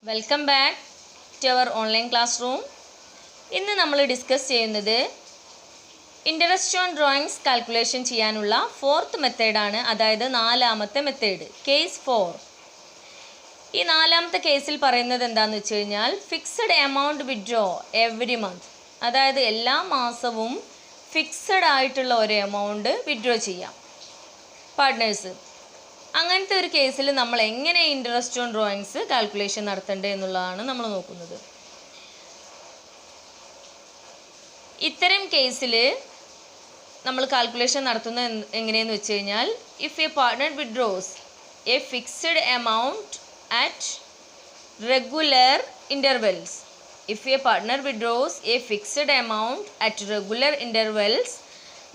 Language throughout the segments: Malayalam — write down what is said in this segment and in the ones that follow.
Welcome back to our online classroom. ഇന്ന് നമ്മൾ ഡിസ്കസ് ചെയ്യുന്നത് ഇൻട്രസ്റ്റ് ഓൺ ഡ്രോയിങ്സ് കാൽക്കുലേഷൻ ചെയ്യാനുള്ള ഫോർത്ത് മെത്തേഡാണ്, അതായത് നാലാമത്തെ മെത്തേഡ്, കേസ് 4. ഈ നാലാമത്തെ കേസിൽ പറയുന്നത് എന്താണെന്ന് വെച്ച് കഴിഞ്ഞാൽ fixed amount withdraw every month, അതായത് എല്ലാ മാസവും ഫിക്സഡ് ആയിട്ടുള്ള ഒരു എമൗണ്ട് വിഡ്രോ ചെയ്യാം പാർട്ട്നേഴ്സ്. അങ്ങനത്തെ ഒരു കേസിൽ നമ്മൾ എങ്ങനെ ഇൻട്രസ്റ്റ് ഓൺ ഡ്രോയിങ്സ് കാൽക്കുലേഷൻ നടത്തേണ്ടത് എന്നുള്ളതാണ് നമ്മൾ നോക്കുന്നത്. ഇത്തരം കേസിൽ നമ്മൾ കാൽക്കുലേഷൻ നടത്തുന്നത് എങ്ങനെയെന്ന് വെച്ച് കഴിഞ്ഞാൽ, if A partner withdraws A fixed amount at regular intervals, if a partner withdraws a fixed amount at regular intervals,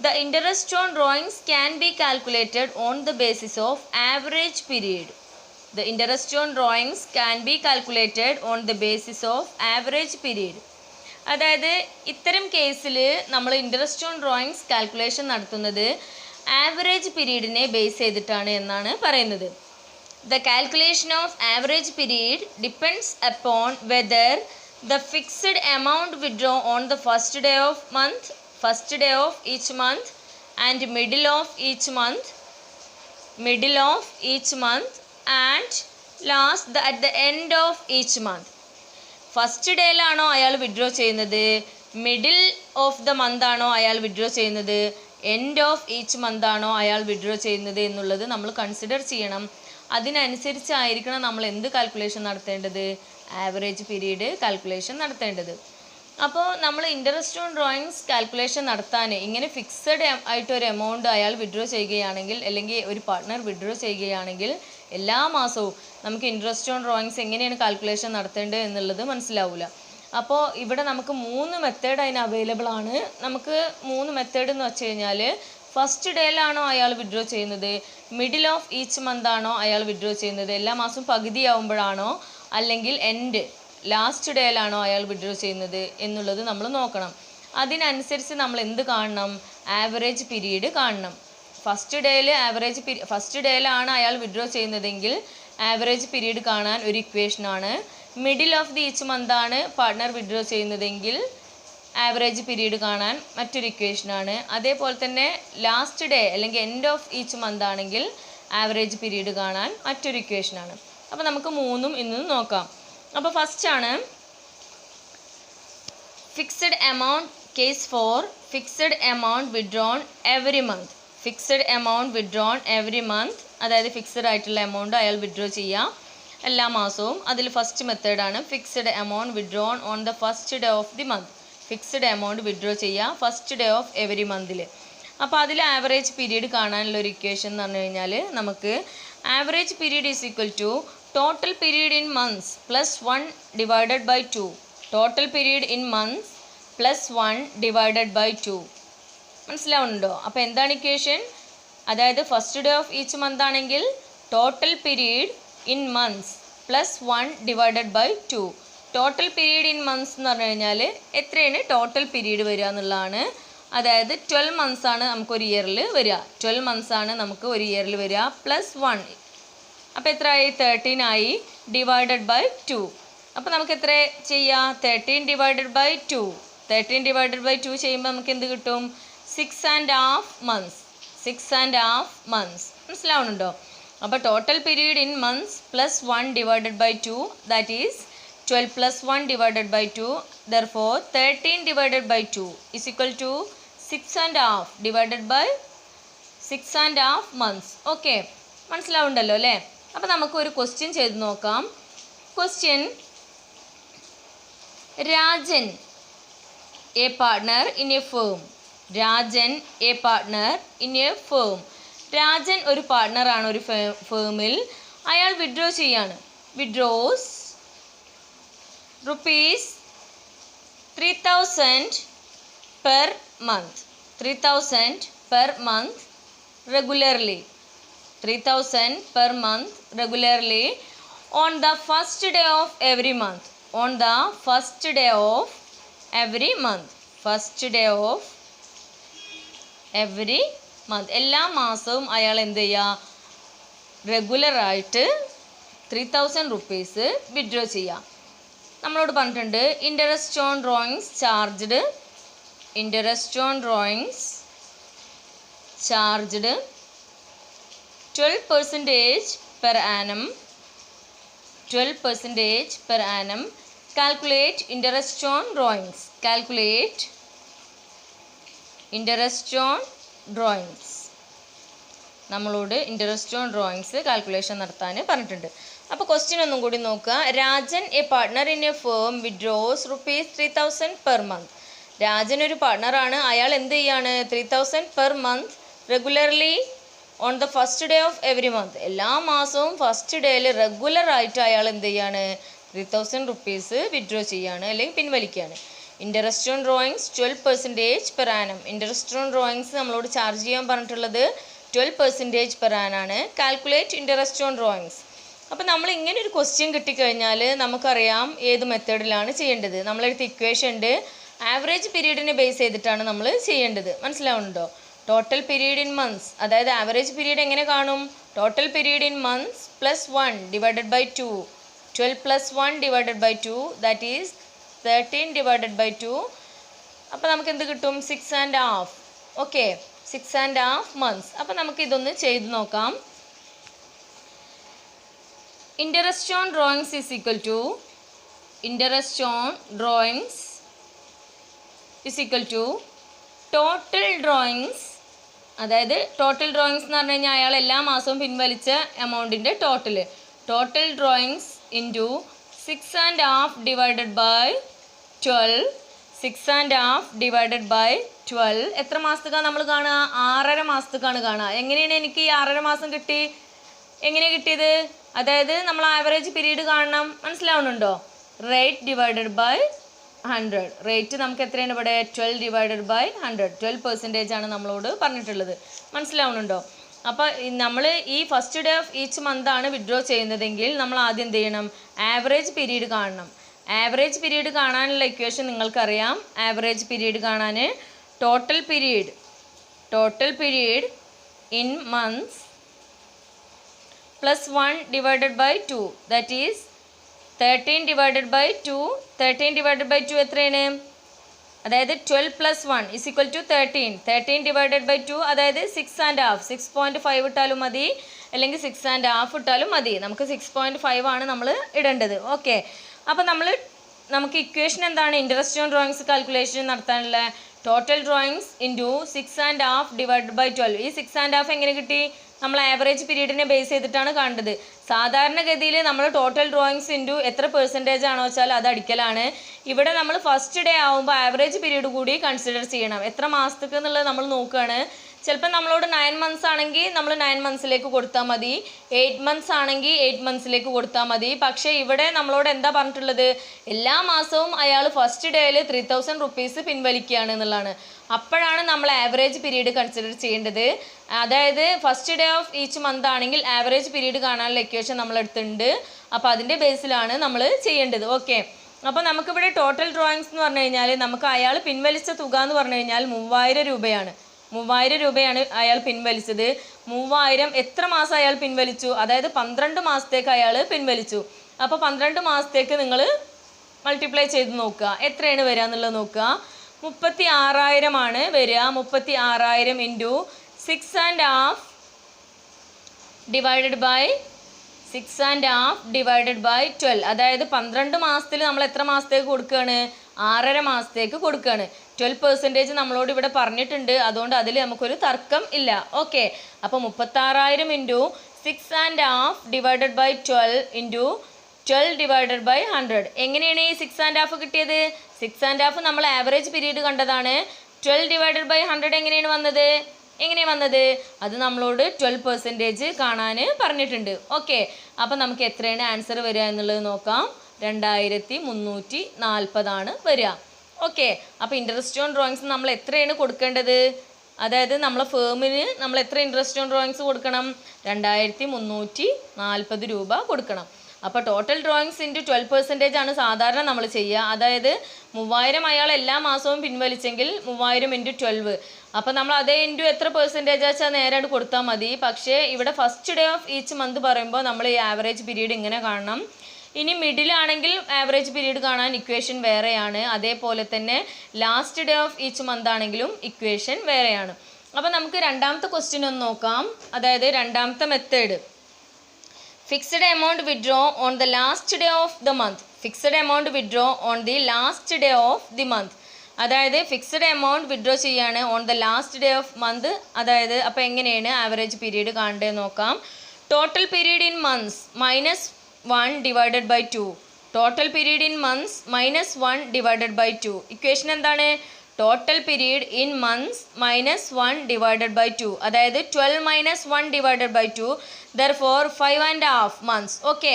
the interest on drawings can be calculated on the basis of average period. The interest on drawings can be calculated on the basis of average period. അതായത് ഇത്തരം കേസിൽ നമ്മൾ ഇൻട്രസ്റ്റ് ഓൺ ഡ്രോയിങ്സ് കാൽക്കുലേഷൻ നടത്തുന്നത് ആവറേജ് പീരീഡിനെ ബേസ് ചെയ്തിട്ടാണ് എന്നാണ് പറയുന്നത്. The calculation of average period depends upon whether the fixed amount withdrawn on the first day of each month and middle of each month and last at the end of each month. First ഡേയിലാണോ അയാൾ വിഡ്രോ ചെയ്യുന്നത്, മിഡിൽ ഓഫ് ദ മന്ത് ആണോ അയാൾ വിഡ്രോ ചെയ്യുന്നത്, എൻഡ് ഓഫ് ഈച്ച് മന്ത് ആണോ അയാൾ വിഡ്രോ ചെയ്യുന്നത് എന്നുള്ളത് നമ്മൾ കൺസിഡർ ചെയ്യണം. അതിനനുസരിച്ചായിരിക്കണം നമ്മൾ എന്ത് കാൽക്കുലേഷൻ നടത്തേണ്ടത്, ആവറേജ് പീരീഡ് കാൽക്കുലേഷൻ നടത്തേണ്ടത്. അപ്പോൾ നമ്മൾ ഇൻട്രസ്റ്റ് ഓൺ ഡ്രോയിങ്സ് കാൽക്കുലേഷൻ നടത്താൻ ഇങ്ങനെ ഫിക്സഡ് ആയിട്ടൊരു എമൗണ്ട് അയാൾ വിഡ്രോ ചെയ്യുകയാണെങ്കിൽ, അല്ലെങ്കിൽ ഒരു പാർട്ട്ണർ വിഡ്രോ ചെയ്യുകയാണെങ്കിൽ എല്ലാ മാസവും നമുക്ക് ഇൻട്രസ്റ്റ് ഓൺ ഡ്രോയിങ്സ് എങ്ങനെയാണ് കാൽക്കുലേഷൻ നടത്തേണ്ടത് എന്നുള്ളത് മനസ്സിലാവില്ല. അപ്പോൾ ഇവിടെ നമുക്ക് 3 മെത്തേഡ് അതിന് അവൈലബിൾ ആണ്. നമുക്ക് 3 മെത്തേഡ് എന്ന് വെച്ച് കഴിഞ്ഞാൽ, ഫസ്റ്റ് ഡേയിലാണോ അയാൾ വിഡ്രോ ചെയ്യുന്നത്, മിഡിൽ ഓഫ് ഈച്ച് മന്ത് ആണോ അയാൾ വിഡ്രോ ചെയ്യുന്നത്, എല്ലാ മാസവും പകുതിയാവുമ്പോഴാണോ, അല്ലെങ്കിൽ എൻഡ് ലാസ്റ്റ് ഡേയിലാണോ അയാൾ വിഡ്രോ ചെയ്യുന്നത് എന്നുള്ളത് നമ്മൾ നോക്കണം. അതിനനുസരിച്ച് നമ്മൾ എന്ത് കാണണം, ആവറേജ് പീരീഡ് കാണണം. ഫസ്റ്റ് ഡേയിലാണ് അയാൾ വിഡ്രോ ചെയ്യുന്നതെങ്കിൽ ആവറേജ് പീരീഡ് കാണാൻ ഒരു ഇക്വേഷനാണ്. Middle of the each month ആണ് പാർട്ട്ണർ വിഡ്രോ ചെയ്യുന്നതെങ്കിൽ ആവറേജ് പീരീഡ് കാണാൻ മറ്റൊരു ഇക്വേഷനാണ്. അതേപോലെ തന്നെ ലാസ്റ്റ് ഡേ അല്ലെങ്കിൽ എൻഡ് ഓഫ് ഈച്ച് മന്ത് ആണെങ്കിൽ ആവറേജ് പീരീഡ് കാണാൻ മറ്റൊരു ഇക്വേഷനാണ്. അപ്പോൾ നമുക്ക് 3ഉം ഇന്ന് നോക്കാം. അപ്പോൾ ഫസ്റ്റ് ആണ് fixed amount, case 4, fixed amount withdrawn every month. Fixed amount withdrawn every month, അതായത് ഫിക്സഡ് ആയിട്ടുള്ള എമൗണ്ട് അയാൾ വിഡ്രോ ചെയ്യാം എല്ലാ മാസവും. അതിൽ ഫസ്റ്റ് മെത്തേഡാണ് fixed amount withdrawn on the first day of the month. Fixed amount withdraw ചെയ്യുക ഫസ്റ്റ് ഡേ ഓഫ് എവറി മന്തിൽ. അപ്പോൾ അതിൽ ആവറേജ് പീരീഡ് കാണാനുള്ള ഒരു ഇക്വേഷൻ എന്ന് പറഞ്ഞു കഴിഞ്ഞാൽ, നമുക്ക് average period is equal to total period in months plus 1 divided by 2. Total period in months plus 1 divided by 2. മനസ്സിലാവുന്നുണ്ടോ? അപ്പോൾ എന്താണ് ഇക്വേഷൻ? അതായത് first day of each month ആണെങ്കിൽ total period in months plus 1 divided by 2. Total period in months എന്ന് പറഞ്ഞു കഴിഞ്ഞാൽ എത്രയാണ് ടോട്ടൽ പീരീഡ് വരിക എന്നുള്ളതാണ്. അതായത് 12 മന്ത്സ് ആണ് നമുക്കൊരു ഇയറിൽ വരിക. 12 മന്ത്സ് ആണ് നമുക്ക് ഒരു ഇയറിൽ വരിക, പ്ലസ് 1. അപ്പോൾ എത്രയായി? 13 ആയി, ഡിവൈഡഡ് ബൈ 2. അപ്പോൾ നമുക്ക് എത്ര ചെയ്യാം? 13 ഡിവൈഡഡ് ബൈ 2. 13 ഡിവൈഡഡ് ബൈ 2 ചെയ്യുമ്പോൾ നമുക്ക് എന്ത് കിട്ടും? 6.5 months. 6.5 months. മനസ്സിലാവുന്നുണ്ടോ? അപ്പോൾ total period in months plus 1 divided by 2, that is 12 plus 1 divided by 2. Therefore 13 divided by 2 is equal to 6.5 divided by 6.5 months. Okay, മനസ്സിലാവുണ്ടല്ലോ അല്ലേ? അപ്പോൾ നമുക്ക് ഒരു ക്വസ്റ്റ്യൻ ചെയ്ത് നോക്കാം. Question: Rajan A partner in A firm. Rajan A partner in A firm. Rajan ഒരു പാർട്ട്ണറാണ് ഒരു ഫേമിൽ. അയാൾ വിഡ്രോ ചെയ്യാണ്. Withdraws rupees 3,000 per month. 3,000 per month regularly. 3,000 per month regularly on the first day of every month. On the first day of every month. First day of every month. എല്ലാ മാസവും അയാൾ എന്ത് ചെയ്യുക? റെഗുലറായിട്ട് 3000 റുപ്പീസ് വിഡ്രോ ചെയ്യാം. നമ്മളോട് പറഞ്ഞിട്ടുണ്ട് interest on drawings charged 12% per annum. 12% per annum. Calculate interest on drawings. Calculate interest on drawings. നമ്മളോട് ഇൻട്രസ്റ്റ് ഓൺ ഡ്രോയിങ്സ് കാൽക്കുലേഷൻ നടത്താൻ പറഞ്ഞിട്ടുണ്ട്. അപ്പോൾ ക്വസ്റ്റ്യൻ ഒന്നും കൂടി നോക്കുക. Rajan A partner in A firm withdraws ₹3000 per month. Rajan ഒരു പാർട്ട്ണറാണ്. അയാൾ എന്ത് ചെയ്യാണ്? 3000 per month regularly on the first day of every month. എല്ലാ മാസവും ഫസ്റ്റ് ഡേയിൽ റെഗുലറായിട്ട് അയാൾ എന്ത് ചെയ്യാണ്? 3000 റുപ്പീസ് വിഡ്രോ ചെയ്യാണ് അല്ലെങ്കിൽ പിൻവലിക്കുകയാണ്. Interest on drawings 12% per annum. Interest on drawings നമ്മളോട് ചാർജ് ചെയ്യാൻ പറഞ്ഞിട്ടുള്ളത് 12% പെർ ആനാണ്. Calculate interest on drawings. അപ്പോൾ നമ്മൾ ഇങ്ങനെ ഒരു ക്വസ്റ്റ്യൻ കിട്ടിക്കഴിഞ്ഞാൽ നമുക്കറിയാം ഏത് മെത്തേഡിലാണ് ചെയ്യേണ്ടത്. നമ്മളെടുത്ത് ഇക്വേഷൻ ഉണ്ട്. ആവറേജ് പീരീഡിനെ ബേസ് ചെയ്തിട്ടാണ് നമ്മൾ ചെയ്യേണ്ടത്. മനസ്സിലാവുന്നുണ്ടോ? ടോട്ടൽ പീരീഡ് ഇൻ മന്ത്സ്, അതായത് ആവറേജ് പീരീഡ് എങ്ങനെ കാണും? Total period in months plus 1 divided by 2. 12 plus 1 divided by 2 that is 13 divided by 2. അപ്പോൾ നമുക്ക് എന്ത് കിട്ടും? 6.5. Okay, 6.5 months. അപ്പോൾ നമുക്ക് ഇതൊന്ന് ചെയ്ത് നോക്കാം. Interest on drawings is equal to total drawings. അതായത് ടോട്ടൽ ഡ്രോയിങ്സ് എന്ന് പറഞ്ഞു കഴിഞ്ഞാൽ അയാൾ എല്ലാ മാസവും പിൻവലിച്ച എമൗണ്ടിൻ്റെ total drawings into 6.5 divided by 12. 6.5 divided by 12 എത്ര മാസത്തേക്കാണ് നമ്മൾ കാണുക? 6.5 മാസത്തേക്കാണ് കാണുക. എങ്ങനെയാണ് എനിക്ക് ഈ 6.5 മാസം എങ്ങനെയാണ് കിട്ടിയത്? അതായത് നമ്മൾ ആവറേജ് പീരീഡ് കാണണം. മനസ്സിലാവുന്നുണ്ടോ? Rate divided by 100. റേറ്റ് നമുക്ക് എത്രയാണ് ഇവിടെ? 12 ഡിവൈഡഡ് ബൈ 100. 12% ആണ് നമ്മളോട് പറഞ്ഞിട്ടുള്ളത്. മനസ്സിലാവുന്നുണ്ടോ? അപ്പോൾ നമ്മൾ ഈ ഫസ്റ്റ് ഡേ ഓഫ് ഈച്ച് മന്താണ് വിഡ്രോ ചെയ്യുന്നതെങ്കിൽ നമ്മൾ ആദ്യം എന്ത് ചെയ്യണം? ആവറേജ് പീരീഡ് കാണണം. ആവറേജ് പീരീഡ് കാണാനുള്ള ഇക്വേഷൻ നിങ്ങൾക്കറിയാം. ആവറേജ് പീരീഡ് കാണാൻ total period in months plus 1 divided by 2 that is 13 divided by 2. 13 divided by 2 എത്രയാണ്? അതായത് 12 plus 1 is equal to 13. 13 divided by 2 അതായത് 6.5. 6.5 ഇട്ടാലും മതി, അല്ലെങ്കിൽ 6.5 ഇട്ടാലും മതി. നമുക്ക് 6.5 ആണ് നമ്മൾ ഇടേണ്ടത്. ഓക്കെ, അപ്പോൾ നമുക്ക് ഇക്വേഷൻ എന്താണ്? ഇൻട്രസ്റ്റ് ഓൺ ഡ്രോയിങ്സ് കാൽക്കുലേഷൻ നടത്താനുള്ള total drawings into 6.5 divided by 12. ഈ 6.5 എങ്ങനെ കിട്ടി? നമ്മൾ ആവറേജ് പീരീഡിനെ ബേസ് ചെയ്തിട്ടാണ് കാണേണ്ടത്. സാധാരണഗതിയിൽ നമ്മൾ ടോട്ടൽ ഡ്രോയിങ്സ് ഇൻറ്റു എത്ര പെർസെൻറ്റേജ് ആണോ വെച്ചാൽ അത് അടിക്കലാണ്. ഇവിടെ നമ്മൾ ഫസ്റ്റ് ഡേ ആകുമ്പോൾ ആവറേജ് പീരീഡ് കൂടി കൺസിഡർ ചെയ്യണം. എത്ര മാസത്തേക്ക് എന്നുള്ളത് നമ്മൾ നോക്കുകയാണ്. ചിലപ്പോൾ നമ്മളോട് 9 months ആണെങ്കിൽ നമ്മൾ 9 monthsലേക്ക് കൊടുത്താൽ മതി. 8 months ആണെങ്കിൽ 8 monthsലേക്ക് കൊടുത്താൽ മതി. പക്ഷേ ഇവിടെ നമ്മളോട് എന്താ പറഞ്ഞിട്ടുള്ളത്? എല്ലാ മാസവും അയാൾ ഫസ്റ്റ് ഡേയിൽ 3000 റുപ്പീസ് പിൻവലിക്കുകയാണ് എന്നുള്ളതാണ്. അപ്പോഴാണ് നമ്മൾ ആവറേജ് പീരീഡ് കൺസിഡർ ചെയ്യേണ്ടത്. അതായത് first day of each month ആണെങ്കിൽ ആവറേജ് പീരീഡ് കാണാനുള്ള ഇക്വേഷൻ നമ്മൾ എടുത്തിട്ടുണ്ട്. അപ്പോൾ അതിൻ്റെ ബേസിലാണ് നമ്മൾ ചെയ്യേണ്ടത്. ഓക്കെ, അപ്പോൾ നമുക്കിവിടെ ടോട്ടൽ ഡ്രോയിങ്സ് എന്ന് പറഞ്ഞു കഴിഞ്ഞാൽ നമുക്ക് അയാൾ പിൻവലിച്ച തുക എന്ന് പറഞ്ഞു കഴിഞ്ഞാൽ 3000 രൂപയാണ്. 3000 രൂപയാണ് അയാൾ പിൻവലിച്ചത്. 3000 എത്ര മാസം അയാൾ പിൻവലിച്ചു? അതായത് 12 മാസത്തേക്ക് അയാൾ പിൻവലിച്ചു. അപ്പോൾ 12 മാസത്തേക്ക് നിങ്ങൾ മൾട്ടിപ്ലൈ ചെയ്ത് നോക്കുക. എത്രയാണ് വരിക എന്നുള്ളത് നോക്കുക. 36,000 ആണ് വരിക. 36,000 ഇൻറ്റു 6.5 ഡിവൈഡഡ് ബൈ 12. അതായത് 12 മാസത്തിൽ നമ്മൾ എത്ര മാസത്തേക്ക് കൊടുക്കുകയാണ്? 6.5 മാസത്തേക്ക് കൊടുക്കുകയാണ്. 12% നമ്മളോട് ഇവിടെ പറഞ്ഞിട്ടുണ്ട്. അതുകൊണ്ട് അതിൽ നമുക്കൊരു തർക്കം ഇല്ല. ഓക്കെ, അപ്പോൾ 36,000 into 6.5 divided by 12 into 12 divided by 100. എങ്ങനെയാണ് ഈ 6.5 കിട്ടിയത്? 6.5 നമ്മൾ ആവറേജ് പീരീഡ് കണ്ടതാണ്. 12 ഡിവൈഡഡ് ബൈ 100 എങ്ങനെയാണ് വന്നത്? അത് നമ്മളോട് 12% കാണാൻ പറഞ്ഞിട്ടുണ്ട്. ഓക്കെ, അപ്പോൾ നമുക്ക് എത്രയാണ് ആൻസർ വരിക എന്നുള്ളത് നോക്കാം. 2340 വരിക. ഓക്കെ, അപ്പോൾ ഇൻട്രസ്റ്റ് ഓൺ ഡ്രോയിങ്സ് നമ്മൾ എത്രയാണ് കൊടുക്കേണ്ടത്? അതായത് നമ്മളെ ഫേമിന് നമ്മൾ എത്ര ഇൻട്രസ്റ്റ് ഓൺ ഡ്രോയിങ്സ് കൊടുക്കണം? 2340 രൂപ കൊടുക്കണം. അപ്പോൾ ടോട്ടൽ ഡ്രോയിങ്സ് ഇൻറ്റു 12% ആണ് സാധാരണ നമ്മൾ ചെയ്യുക. അതായത് 3000 അയാൾ എല്ലാ മാസവും പിൻവലിച്ചെങ്കിൽ 3000 ഇൻറ്റു 12. അപ്പോൾ നമ്മൾ അതേ ഇൻറ്റു എത്ര പെർസെൻറ്റേജ് വെച്ചാൽ നേരെ കൊടുത്താൽ മതി. പക്ഷേ ഇവിടെ first day of each month പറയുമ്പോൾ നമ്മൾ ഈ ആവറേജ് പീരീഡ് ഇങ്ങനെ കാണണം. ഇനി മിഡിലാണെങ്കിൽ ആവറേജ് പീരീഡ് കാണാൻ ഇക്വേഷൻ വേറെയാണ്. അതേപോലെ തന്നെ last day of each month ആണെങ്കിലും ഇക്വേഷൻ വേറെയാണ്. അപ്പോൾ നമുക്ക് രണ്ടാമത്തെ ക്വസ്റ്റ്യൻ ഒന്ന് നോക്കാം. അതായത് രണ്ടാമത്തെ method, fixed amount withdraw on the last day of the month. Fixed amount withdraw on the last day of the month. അതായത് ഫിക്സഡ് എമൗണ്ട് വിഡ്രോ ചെയ്യാണ് on the last day of month. അതായത് അപ്പോൾ എങ്ങനെയാണ് ആവറേജ് പീരീഡ് കാണേണ്ടത് നോക്കാം. Total period in months -1 divided by 2. Total period in months -1 divided by 2. Equation എന്താണ്? Total period in months -1 divided by 2. അതായത് 12 - 1 divided by 2. Therefore 5.5 months. Okay,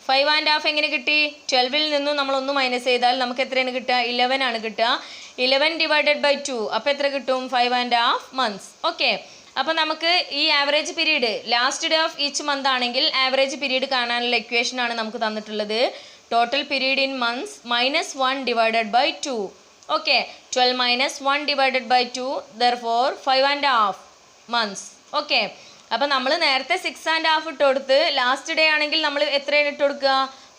5.5 എങ്ങനെ കിട്ടി? 12ൽ നിന്നും നമ്മൾ ഒന്ന് മൈനസ് ചെയ്താൽ നമുക്ക് എത്രയാണ് കിട്ടുക? 11 ആണ് കിട്ടുക. 11 ഡിവൈഡഡ് ബൈ 2 അപ്പോൾ എത്ര കിട്ടും? 5.5 months. ഓക്കെ, അപ്പോൾ നമുക്ക് ഈ average period last day of each month ആണെങ്കിൽ ആവറേജ് പീരീഡ് കാണാനുള്ള ഇക്വേഷൻ ആണ് നമുക്ക് തന്നിട്ടുള്ളത്. Total period in months -1 divided by 2. Okay, 12 - 1 divided by 2. Therefore 5.5 months. Okay, അപ്പോൾ നമ്മൾ നേരത്തെ 6.5 ഇട്ട് കൊടുത്ത് ലാസ്റ്റ് ഡേ ആണെങ്കിൽ നമ്മൾ എത്രയാണ് ഇട്ട് കൊടുക്കുക?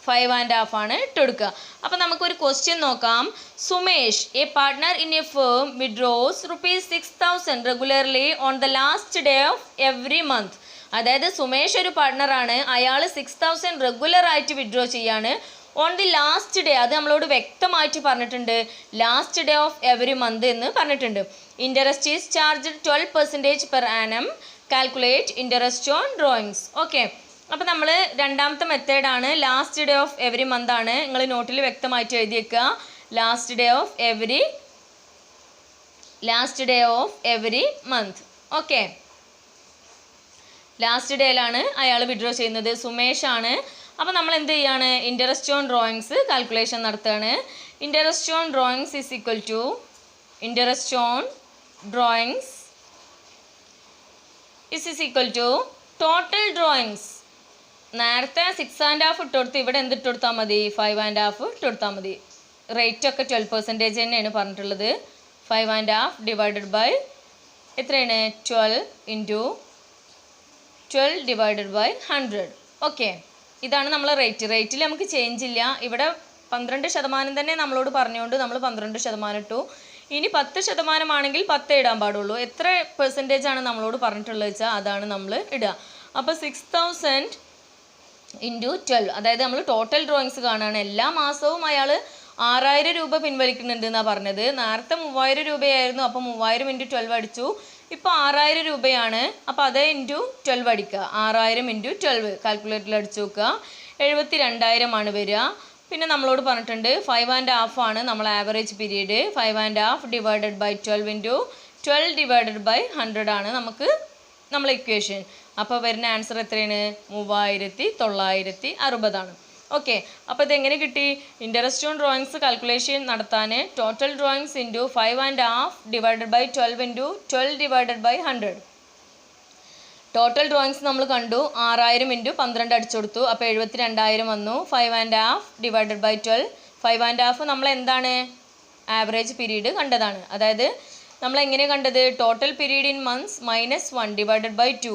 5.5 ആണ് ഇട്ട് കൊടുക്കുക. അപ്പോൾ നമുക്കൊരു ക്വസ്റ്റ്യൻ നോക്കാം. Sumesh, A partner in A firm, withdraws ₹6,000 regularly on the last day of every month. അതായത് സുമേഷ് ഒരു പാർട്ട്ണറാണ്, അയാൾ 6,000 റെഗുലർ ആയിട്ട് വിഡ്രോ ചെയ്യാണ് ഓൺ ദി ലാസ്റ്റ് ഡേ. അത് നമ്മളോട് വ്യക്തമായിട്ട് പറഞ്ഞിട്ടുണ്ട്, last day of every month എന്ന് പറഞ്ഞിട്ടുണ്ട്. Interest is charged 12% per annum. Calculate interest on drawings. Okay, അപ്പോൾ നമ്മൾ രണ്ടാമത്തെ മെത്തേഡാണ്, last day of every month ആണ്. നിങ്ങൾ നോട്ടിൽ വ്യക്തമായിട്ട് എഴുതിയേക്കുക, last day of every month. Okay, last ഡേയിലാണ് അയാൾ വിഡ്രോ ചെയ്യുന്നത്, സുമേഷ് ആണ്. അപ്പോൾ നമ്മൾ എന്ത് ചെയ്യാണ്? ഇൻട്രസ്റ്റ് ഓൺ ഡ്രോയിങ്സ് കാൽക്കുലേഷൻ നടത്തുകയാണ്. Interest on drawings is equal to interest on drawings is equal to total drawings. നേരത്തെ 6.5 ഇട്ട് കൊടുത്ത് ഇവിടെ എന്ത് ഇട്ട് കൊടുത്താൽ മതി? 5.5 ഇട്ട് കൊടുത്താൽ മതി. റേറ്റ് ഒക്കെ 12% തന്നെയാണ് പറഞ്ഞിട്ടുള്ളത്. 5.5 ഡിവൈഡഡ് ബൈ എത്രയാണ്? 12 ഇൻറ്റു 12 ഡിവൈഡഡ് ബൈ 100. ഓക്കെ, ഇതാണ് നമ്മൾ റേറ്റിൽ നമുക്ക് ചേഞ്ച് ഇല്ല. ഇവിടെ 12% തന്നെ നമ്മളോട് പറഞ്ഞുകൊണ്ട് നമ്മൾ 12% ഇട്ടു. ഇനി 10% ആണെങ്കിൽ 10 ഇടാൻ പാടുള്ളൂ. എത്ര പെർസെൻറ്റേജ് ആണ് നമ്മളോട് പറഞ്ഞിട്ടുള്ളത് വെച്ചാൽ അതാണ് നമ്മൾ ഇടുക. അപ്പോൾ 6,000 ഇൻറ്റു 12, അതായത് നമ്മൾ ടോട്ടൽ ഡ്രോയിങ്സ് കാണുകയാണ്. എല്ലാ മാസവും അയാൾ 6,000 രൂപ പിൻവലിക്കുന്നുണ്ട് എന്നാണ് പറഞ്ഞത്. നേരത്തെ 3,000 രൂപയായിരുന്നു. അപ്പോൾ 3,000 ഇൻറ്റു 12 അടിച്ചു. ഇപ്പോൾ 6,000 രൂപയാണ്. അപ്പോൾ അതേ ഇൻറ്റു 12 അടിക്കുക. 6,000 ഇൻറ്റു 12 കാൽക്കുലേറ്ററിൽ അടിച്ചു നോക്കുക. 72,000 ആണ് വരിക. പിന്നെ നമ്മളോട് പറഞ്ഞിട്ടുണ്ട് 5.5 ആണ് നമ്മൾ average period. 5.5 divided by 12 into 12 divided by 100 ആണ് നമുക്ക് നമ്മളെ ഇക്വേഷൻ. അപ്പോൾ വരുന്ന ആൻസർ എത്രയാണ്? 3,960 ആണ്. ഓക്കെ, അപ്പോൾ ഇതെങ്ങനെ കിട്ടി? ഇൻട്രസ്റ്റ് ഓൺ ഡ്രോയിങ്സ് കാൽക്കുലേഷൻ നടത്താൻ total drawings into 5.5 divided by 12 into 12 divided by 100. Total drawings നമ്മൾ കണ്ടു. 6,000 ഇൻറ്റു 12 അടിച്ചു കൊടുത്തു. അപ്പോൾ 72,000 വന്നു. 5.5 ഡിവൈഡഡ് ബൈ 12. 5.5 നമ്മൾ എന്താണ്? ആവറേജ് പീരീഡ് കണ്ടതാണ്. അതായത് നമ്മൾ എങ്ങനെയാണ് കണ്ടത്? Total period in months -1 divided by 2.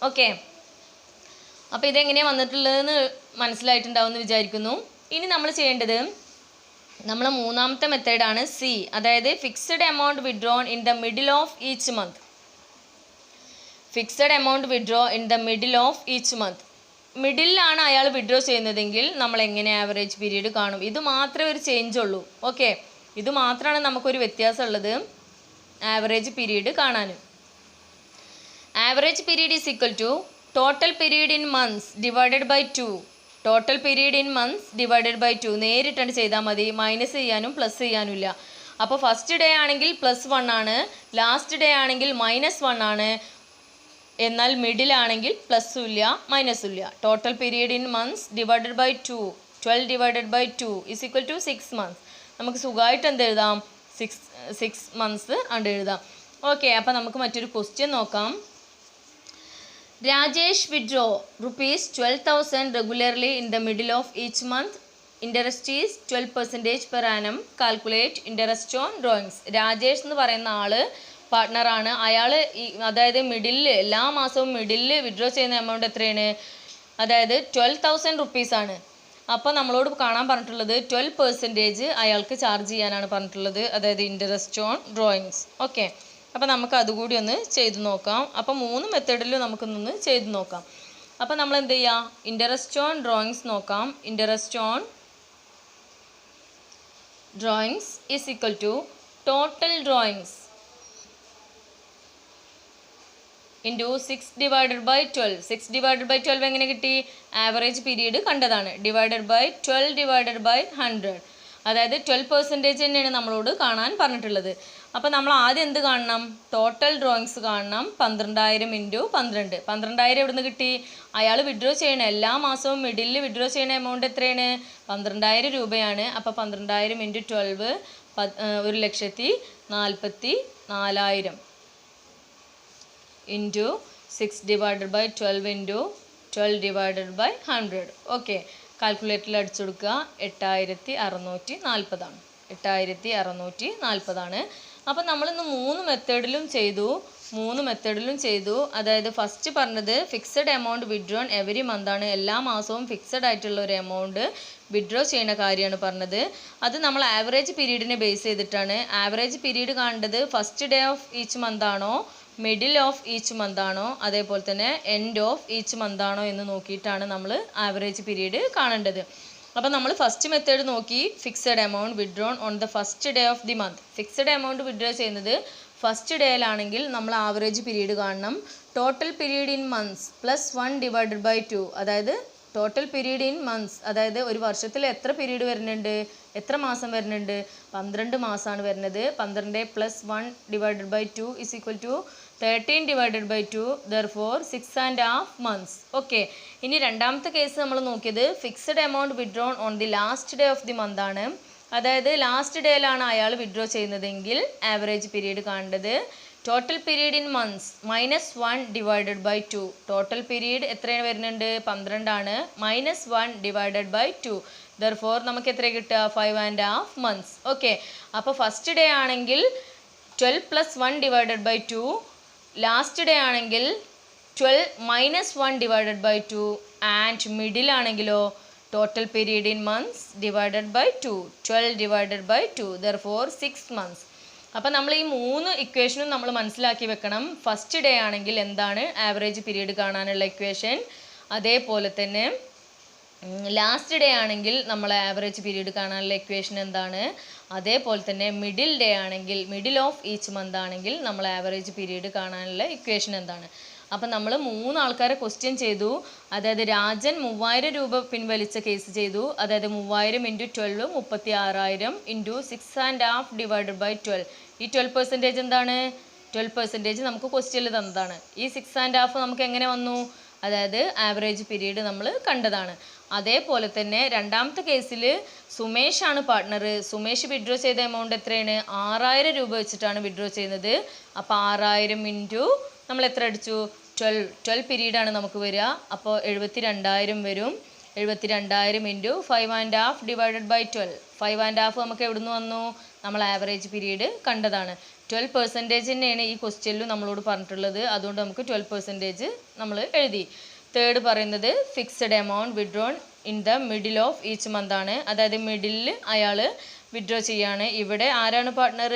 Okay, അപ്പോൾ ഇതെങ്ങനെയാണ് വന്നിട്ടുള്ളതെന്ന് മനസ്സിലായിട്ടുണ്ടാവുമെന്ന് വിചാരിക്കുന്നു. ഇനി നമ്മൾ ചെയ്യേണ്ടത് നമ്മൾ മൂന്നാമത്തെ മെത്തേഡാണ് സി, അതായത് fixed amount withdrawn in the middle of each month. Fixed amount withdraw in the middle of each month. മിഡിലാണ് അയാൾ വിഡ്രോ ചെയ്യുന്നതെങ്കിൽ നമ്മൾ എങ്ങനെ ആവറേജ് പീരീഡ് കാണും? ഇത് മാത്രമേ ഒരു ചേഞ്ച് ഉള്ളൂ. ഓക്കെ, ഇത് മാത്രമാണ് നമുക്കൊരു വ്യത്യാസമുള്ളത് ആവറേജ് പീരീഡ് കാണാനും. Average period is equal to total period in months divided by 2. Total period in months divided by 2 നേരിട്ടാണ് ചെയ്താൽ മതി. മൈനസ് ചെയ്യാനും പ്ലസ് ചെയ്യാനും ഇല്ല. അപ്പോൾ ഫസ്റ്റ് ഡേ ആണെങ്കിൽ +1 ആണ്, ലാസ്റ്റ് ഡേ ആണെങ്കിൽ -1 ആണ്. എന്നാൽ മിഡിലാണെങ്കിൽ പ്ലസ്സും ഇല്ല മൈനസും ഇല്ല. Total period in months divided by 2, 12 divided by 2 is equal to 6 months. നമുക്ക് സുഖമായിട്ട് എന്ത് എഴുതാം? 6 months ആണ് എഴുതാം. ഓക്കെ, അപ്പോൾ നമുക്ക് മറ്റൊരു ക്വസ്റ്റ്യൻ നോക്കാം. Rajesh withdraw ₹12,000 regularly in the middle of each month. Interest is 12% per annum. Calculate interest on drawings. Rajesh എന്ന് പറയുന്ന ആള് പാർട്ട്ണറാണ്. അയാൾ അതായത് മിഡിലിൽ എല്ലാ മാസവും മിഡിലിൽ വിഡ്രോ ചെയ്യുന്ന എമൗണ്ട് എത്രയാണ്? അതായത് 12,000 റുപ്പീസാണ്. അപ്പോൾ നമ്മളോട് കാണാൻ പറഞ്ഞിട്ടുള്ളത് 12% അയാൾക്ക് ചാർജ് ചെയ്യാനാണ് പറഞ്ഞിട്ടുള്ളത്, അതായത് ഇൻട്രസ്റ്റ് ഓൺ ഡ്രോയിങ്സ്. ഓക്കെ, അപ്പോൾ നമുക്ക് അതുകൂടി ഒന്ന് ചെയ്തു നോക്കാം. അപ്പോൾ 3 മെത്തേഡിലും നമുക്കൊന്ന് ചെയ്തു നോക്കാം. അപ്പോൾ നമ്മൾ എന്ത് ചെയ്യാം? ഇൻട്രസ്റ്റ് ഓൺ ഡ്രോയിങ്സ് നോക്കാം. Interest on drawings is equal to total drawings into 6/12. 6/12 എങ്ങനെ കിട്ടി? ആവറേജ് പീരീഡ് കണ്ടതാണ്. /12/100, അതായത് 12% തന്നെയാണ് നമ്മളോട് കാണാൻ പറഞ്ഞിട്ടുള്ളത്. അപ്പോൾ നമ്മൾ ആദ്യം എന്ത് കാണണം? ടോട്ടൽ ഡ്രോയിങ്സ് കാണണം. 12,000 × 12. 12,000 എവിടെ നിന്ന് കിട്ടി? അയാൾ വിഡ്രോ ചെയ്യണ എല്ലാ മാസവും മിഡിലിൽ വിഡ്രോ ചെയ്യുന്ന എമൗണ്ട് എത്രയാണ്? 12,000 രൂപയാണ്. അപ്പോൾ 12,000 × 12 1,44,000 ഇൻറ്റു 6/12 × 12/100. ഓക്കെ, കാൽക്കുലേറ്ററിൽ അടിച്ചു കൊടുക്കുക. 8,640 ആണ്. 8,640 ആണ്. അപ്പോൾ നമ്മളിന്ന് 3 മെത്തേഡിലും ചെയ്തു. അതായത് ഫസ്റ്റ് പറഞ്ഞത് fixed amount withdrawn every month ആണ്. എല്ലാ മാസവും ഫിക്സഡ് ആയിട്ടുള്ള ഒരു എമൗണ്ട് വിഡ്രോ ചെയ്യുന്ന കാര്യമാണ് പറഞ്ഞത്. അത് നമ്മൾ ആവറേജ് പീരീഡിനെ ബേസ് ചെയ്തിട്ടാണ്. ആവറേജ് പീരീഡ് കാണേണ്ടത് first day of each month ആണോ, മിഡിൽ ഓഫ് ഈച്ച് മന്ത് ആണോ, അതേപോലെ തന്നെ എൻഡ് ഓഫ് ഈച്ച് മന്ത് ആണോ എന്ന് നോക്കിയിട്ടാണ് നമ്മൾ ആവറേജ് പീരീഡ് കാണേണ്ടത്. അപ്പോൾ നമ്മൾ ഫസ്റ്റ് മെത്തേഡ് നോക്കി. Fixed amount withdrawn on the first day of the month. Fixed amount withdraw ചെയ്യുന്നത് ഫസ്റ്റ് ഡേയിലാണെങ്കിൽ നമ്മൾ ആവറേജ് പീരീഡ് കാണണം. ടോട്ടൽ പീരീഡ് ഇൻ മന്ത്സ് +1/2, അതായത് ടോട്ടൽ പീരീഡ് ഇൻ മന്ത്സ്, അതായത് ഒരു വർഷത്തിൽ എത്ര പീരീഡ് വരുന്നുണ്ട്, എത്ര മാസം വരുന്നുണ്ട്? 12 മാസമാണ് വരുന്നത്. 12 + 1/2 is equal to 13/2, therefore 6.5 months. Okay, ഇനി രണ്ടാമത്തെ കേസ് നമ്മൾ നോക്കിയത് fixed amount withdrawn on the last day of the month ആണ്. അതായത് ലാസ്റ്റ് ഡേയിലാണ് അയാൾ വിഡ്രോ ചെയ്യുന്നതെങ്കിൽ ആവറേജ് പീരീഡ് കാണേണ്ടത് total period in months -1/2. Total period എത്രയാണ് വരുന്നുണ്ട്? 12 ആണ്. -1/2, therefore നമുക്ക് എത്ര കിട്ടുക? 5.5 months. ഓക്കെ, അപ്പോൾ ഫസ്റ്റ് ഡേ ആണെങ്കിൽ 12 + 1/2, ലാസ്റ്റ് ഡേ ആണെങ്കിൽ 12 - 1/2, ആൻഡ് മിഡിൽ ആണെങ്കിലോ total period in months /2, 12/2, therefore 6 months. അപ്പോൾ നമ്മൾ ഈ 3 ഇക്വേഷനും നമ്മൾ മനസ്സിലാക്കി വെക്കണം. ഫസ്റ്റ് ഡേ ആണെങ്കിൽ എന്താണ് ആവറേജ് പീരീഡ് കാണാനുള്ള ഇക്വേഷൻ, അതേപോലെ തന്നെ ലാസ്റ്റ് ഡേ ആണെങ്കിൽ നമ്മൾ ആവറേജ് പീരീഡ് കാണാനുള്ള ഇക്വേഷൻ എന്താണ്, അതേപോലെ തന്നെ മിഡിൽ ഡേ ആണെങ്കിൽ മിഡിൽ ഓഫ് ഈച്ച് മന്ത് ആണെങ്കിൽ നമ്മൾ ആവറേജ് പീരീഡ് കാണാനുള്ള ഇക്വേഷൻ എന്താണ്. അപ്പം നമ്മൾ 3 ആൾക്കാരെ ക്വസ്റ്റ്യൻ ചെയ്തു. അതായത് രാജൻ 3,000 രൂപ പിൻവലിച്ച കേസ് ചെയ്തു. അതായത് 3,000 × 12 36,000 × 6.5/12. ഈ 12% എന്താണ്? 12% നമുക്ക് ക്വസ്റ്റ്യനിൽ തന്നതാണ്. ഈ 6.5 നമുക്ക് എങ്ങനെ വന്നു? അതായത് ആവറേജ് പീരീഡ് നമ്മൾ കണ്ടതാണ്. അതേപോലെ തന്നെ രണ്ടാമത്തെ കേസിൽ സുമേഷാണ് പാർട്ട്ണർ. സുമേഷ് വിഡ്രോ ചെയ്ത എമൗണ്ട് എത്രയാണ്? 6,000 രൂപ വെച്ചിട്ടാണ് വിഡ്രോ ചെയ്യുന്നത്. അപ്പോൾ 6,000 × നമ്മൾ എത്ര അടിച്ചു? 12 പീരീഡാണ് നമുക്ക് വരിക. അപ്പോൾ 72,000 വരും. 72,000 × 5.5/12. 5.5 നമുക്ക് എവിടെ നിന്ന് വന്നു? നമ്മൾ ആവറേജ് പീരീഡ് കണ്ടതാണ്. 12% തന്നെയാണ് ഈ ക്വസ്റ്റ്യനിലും നമ്മളോട് പറഞ്ഞിട്ടുള്ളത്. അതുകൊണ്ട് നമുക്ക് 12% നമ്മൾ എഴുതി. തേർഡ് പറയുന്നത് fixed amount withdrawn in the middle of each month ആണ്. അതായത് മിഡിലിൽ അയാൾ വിഡ്രോ ചെയ്യാണ്. ഇവിടെ ആരാണ് പാർട്ട്ണർ?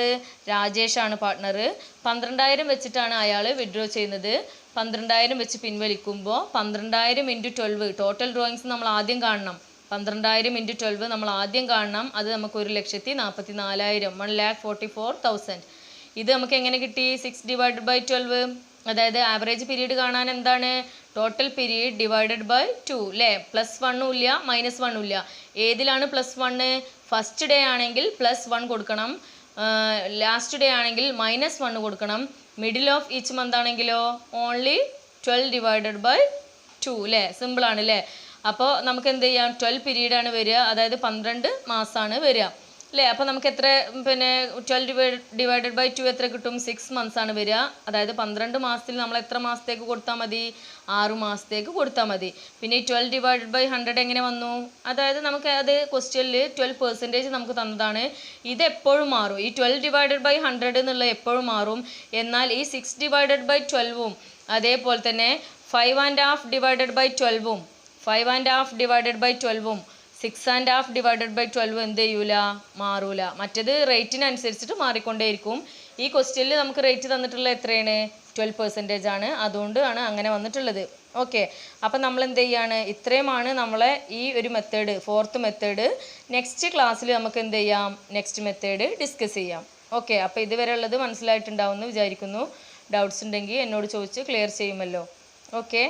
രാജേഷാണ് പാർട്ട്ണർ. 12,000 വെച്ചിട്ടാണ് അയാൾ വിഡ്രോ ചെയ്യുന്നത്. 12,000 വെച്ച് പിൻവലിക്കുമ്പോൾ 12,000 × 12 ടോട്ടൽ ഡ്രോയിങ്സ് നമ്മൾ ആദ്യം കാണണം. 12,000 × 12 നമ്മൾ ആദ്യം കാണണം. അത് നമുക്ക് 1,44,000 1,44,000. ഇത് നമുക്ക് എങ്ങനെ കിട്ടി? 6/12. അതായത് ആവറേജ് പീരീഡ് കാണാൻ എന്താണ്? ടോട്ടൽ പീരീഡ് /2 അല്ലേ? +1 ഇല്ല -1 ഇല്ല. ഏതിലാണ് +1? ഫസ്റ്റ് ഡേ ആണെങ്കിൽ +1 കൊടുക്കണം, ലാസ്റ്റ് ഡേ ആണെങ്കിൽ -1 കൊടുക്കണം. മിഡിൽ ഓഫ് ഈച്ച് മന്ത് ആണെങ്കിലോ ഓൺലി 12/2 അല്ലേ? സിമ്പിളാണ് അല്ലേ? അപ്പോൾ നമുക്ക് എന്ത് ചെയ്യാം? 12 പീരീഡാണ് വരിക. അതായത് 12 മാസമാണ് വരിക. അല്ലേ? അപ്പോൾ നമുക്ക് എത്ര പിന്നെ 12 ഡിവൈഡഡ് ബൈ 2 എത്ര കിട്ടും? 6 months ആണ് വരിക. അതായത് 12 മാസത്തിൽ നമ്മൾ എത്ര മാസത്തേക്ക് കൊടുത്താൽ മതി? 6 മാസത്തേക്ക് കൊടുത്താൽ മതി. പിന്നെ ഈ 12 ഡിവൈഡഡ് ബൈ 100 എങ്ങനെ വന്നു? അതായത് നമുക്ക് അത് ക്വസ്റ്റ്യനിൽ 12% നമുക്ക് തന്നതാണ്. ഇത് എപ്പോഴും മാറും. ഈ 12 ഡിവൈഡഡ് ബൈ 100 എന്നുള്ള എപ്പോഴും മാറും. എന്നാൽ ഈ 6 ഡിവൈഡഡ് ബൈ 12ഉം അതേപോലെ തന്നെ 5.5 ഡിവൈഡഡ് ബൈ 12ഉം 5.5 ഡിവൈഡഡ് ബൈ 12ഉം 6.5 ഡിവൈഡഡ് ബൈ 12 എന്ത് ചെയ്യൂല? മാറൂല. മറ്റേത് റേറ്റിനനുസരിച്ചിട്ട് മാറിക്കൊണ്ടേയിരിക്കും. ഈ ക്വസ്റ്റ്യനിൽ നമുക്ക് റേറ്റ് തന്നിട്ടുള്ള എത്രയാണ്? 12% ആണ്. അതുകൊണ്ടാണ് അങ്ങനെ വന്നിട്ടുള്ളത്. ഓക്കെ, അപ്പം നമ്മൾ എന്ത് ചെയ്യാണ്? ഇത്രയുമാണ് നമ്മളെ ഈ ഒരു മെത്തേഡ്, 4th മെത്തേഡ്. നെക്സ്റ്റ് ക്ലാസ്സിൽ നമുക്ക് എന്ത് ചെയ്യാം? നെക്സ്റ്റ് മെത്തേഡ് ഡിസ്കസ് ചെയ്യാം. ഓക്കെ, അപ്പോൾ ഇതുവരെ ഉള്ളത് മനസ്സിലായിട്ടുണ്ടാവുമെന്ന് വിചാരിക്കുന്നു. ഡൗട്ട്സ് ഉണ്ടെങ്കിൽ എന്നോട് ചോദിച്ച് ക്ലിയർ ചെയ്യുമല്ലോ. ഓക്കെ.